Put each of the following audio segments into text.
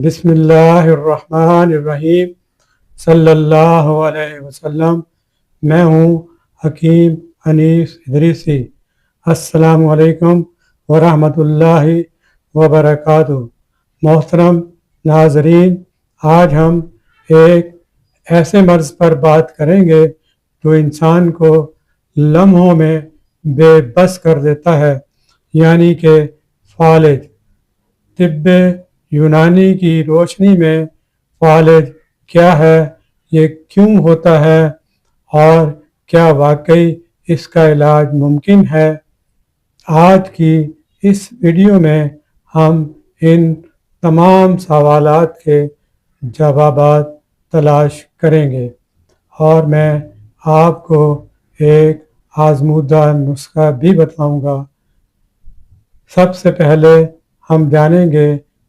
بسم اللہ الرحمن الرحیم صلی اللہ علیہ وسلم۔ میں ہوں حکیم انیس ادریسی۔ السلام علیکم ورحمۃ اللہ وبرکاتہ۔ محترم ناظرین، آج ہم ایک ایسے مرض پر بات کریں گے جو انسان کو لمحوں میں بے بس کر دیتا ہے، یعنی کہ فالج۔ طب یونانی کی روشنی میں فالج کیا ہے، یہ کیوں ہوتا ہے، اور کیا واقعی اس کا علاج ممکن ہے؟ آج کی اس ویڈیو میں ہم ان تمام سوالات کے جوابات تلاش کریں گے، اور میں آپ کو ایک آزمودہ نسخہ بھی بتاؤں گا۔ سب سے پہلے ہم جانیں گے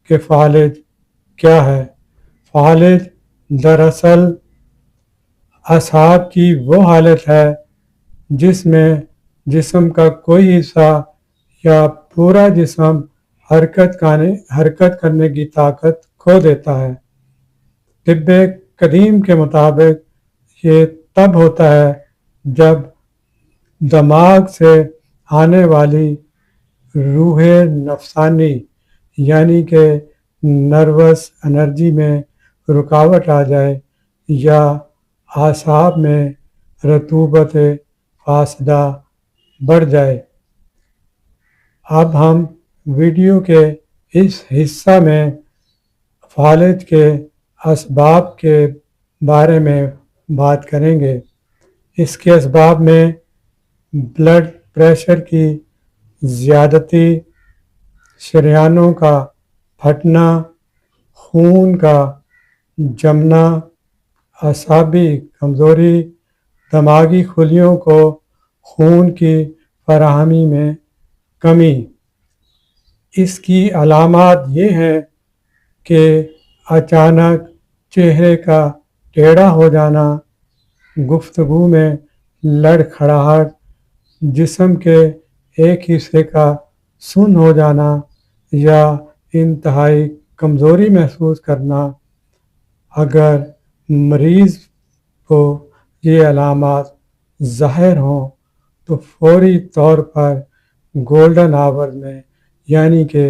کہ فالج کیا ہے۔ فالج دراصل اعصاب کی وہ حالت ہے جس میں جسم کا کوئی حصہ یا پورا جسم حرکت کرنے کی طاقت کھو دیتا ہے۔ طب قدیم کے مطابق یہ تب ہوتا ہے جب دماغ سے آنے والی روح نفسانی یعنی کہ نروس انرجی میں رکاوٹ آ جائے یا اعصاب میں رطوبت فاسدہ بڑھ جائے۔ اب ہم ویڈیو کے اس حصہ میں فالج کے اسباب کے بارے میں بات کریں گے۔ اس کے اسباب میں بلڈ پریشر کی زیادتی، شریانوں کا پھٹنا، خون کا جمنا، اعصابی کمزوری، دماغی خلیوں کو خون کی فراہمی میں کمی۔ اس کی علامات یہ ہیں کہ اچانک چہرے کا ٹیڑھا ہو جانا، گفتگو میں لڑکھڑاہٹ، جسم کے ایک حصے کا سن ہو جانا یا انتہائی کمزوری محسوس کرنا۔ اگر مریض کو یہ علامات ظاہر ہوں تو فوری طور پر گولڈن آور میں یعنی کہ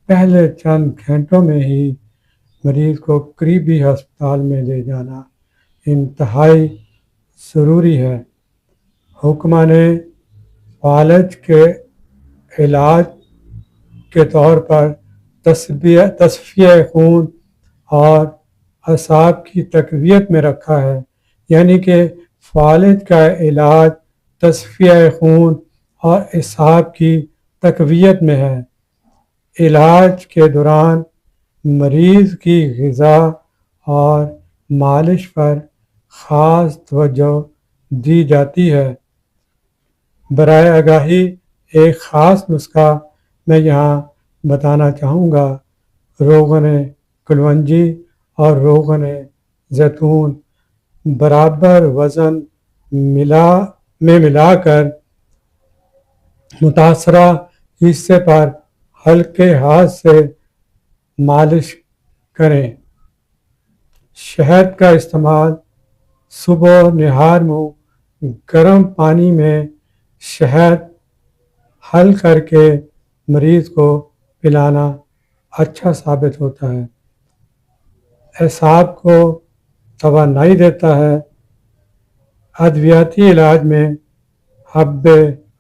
پہلے چند گھنٹوں میں ہی مریض کو قریبی ہسپتال میں لے جانا انتہائی ضروری ہے۔ حکمہ نے فالج کے علاج کے طور پر تصفیہ خون اور اعصاب کی تقویت میں رکھا ہے، یعنی کہ فالج کا علاج تصفیہ خون اور اعصاب کی تقویت میں ہے۔ علاج کے دوران مریض کی غذا اور مالش پر خاص توجہ دی جاتی ہے۔ برائے آگاہی ایک خاص نسخہ میں یہاں بتانا چاہوں گا۔ روغن کلونجی اور روغن زیتون برابر وزن میں ملا کر متاثرہ حصے پر ہلکے ہاتھ سے مالش کریں۔ شہد کا استعمال صبح نہار منہ گرم پانی میں شہد حل کر کے مریض کو پلانا اچھا ثابت ہوتا ہے۔ اعصاب کو توانائی دیتا ہے۔ ادویاتی علاج میں حب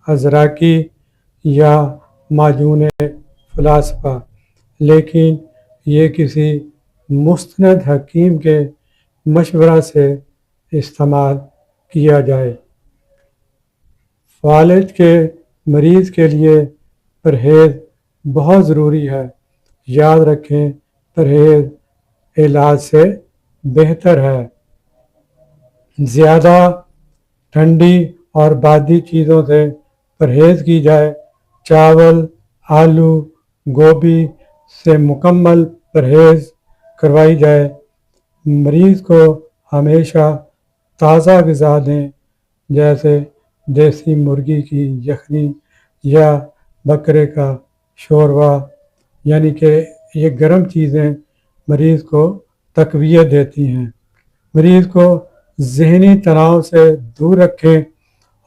ازراکی یا معجون فلاسفہ، لیکن یہ کسی مستند حکیم کے مشورہ سے استعمال کیا جائے۔ فالج کے مریض کے لیے پرہیز بہت ضروری ہے۔ یاد رکھیں، پرہیز علاج سے بہتر ہے۔ زیادہ ٹھنڈی اور بادی چیزوں سے پرہیز کی جائے۔ چاول، آلو، گوبھی سے مکمل پرہیز کروائی جائے۔ مریض کو ہمیشہ تازہ غذا دیں، جیسے دیسی مرغی کی یخنی یا بکرے کا شوربہ، یعنی کہ یہ گرم چیزیں مریض کو تقویت دیتی ہیں۔ مریض کو ذہنی تناؤ سے دور رکھیں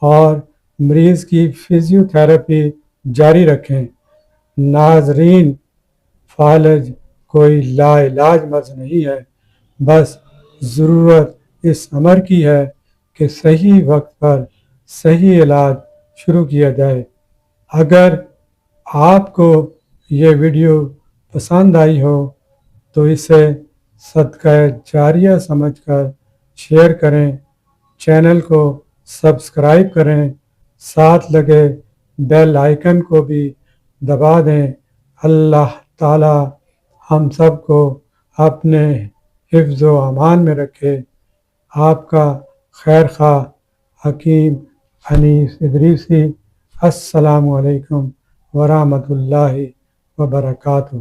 اور مریض کی فزیو تھراپی جاری رکھیں۔ ناظرین، فالج کوئی لا علاج مرض نہیں ہے، بس ضرورت اس امر کی ہے کہ صحیح وقت پر صحیح علاج شروع کیا جائے۔ اگر آپ کو یہ ویڈیو پسند آئی ہو تو اسے صدقہ جاریہ سمجھ کر شیئر کریں، چینل کو سبسکرائب کریں، ساتھ لگے بیل آئیکن کو بھی دبا دیں۔ اللہ تعالی ہم سب کو اپنے حفظ و امان میں رکھے۔ آپ کا خیر خواہ حکیم انیس ادریسی۔ السلام علیکم ورحمۃ اللہ وبرکاتہ۔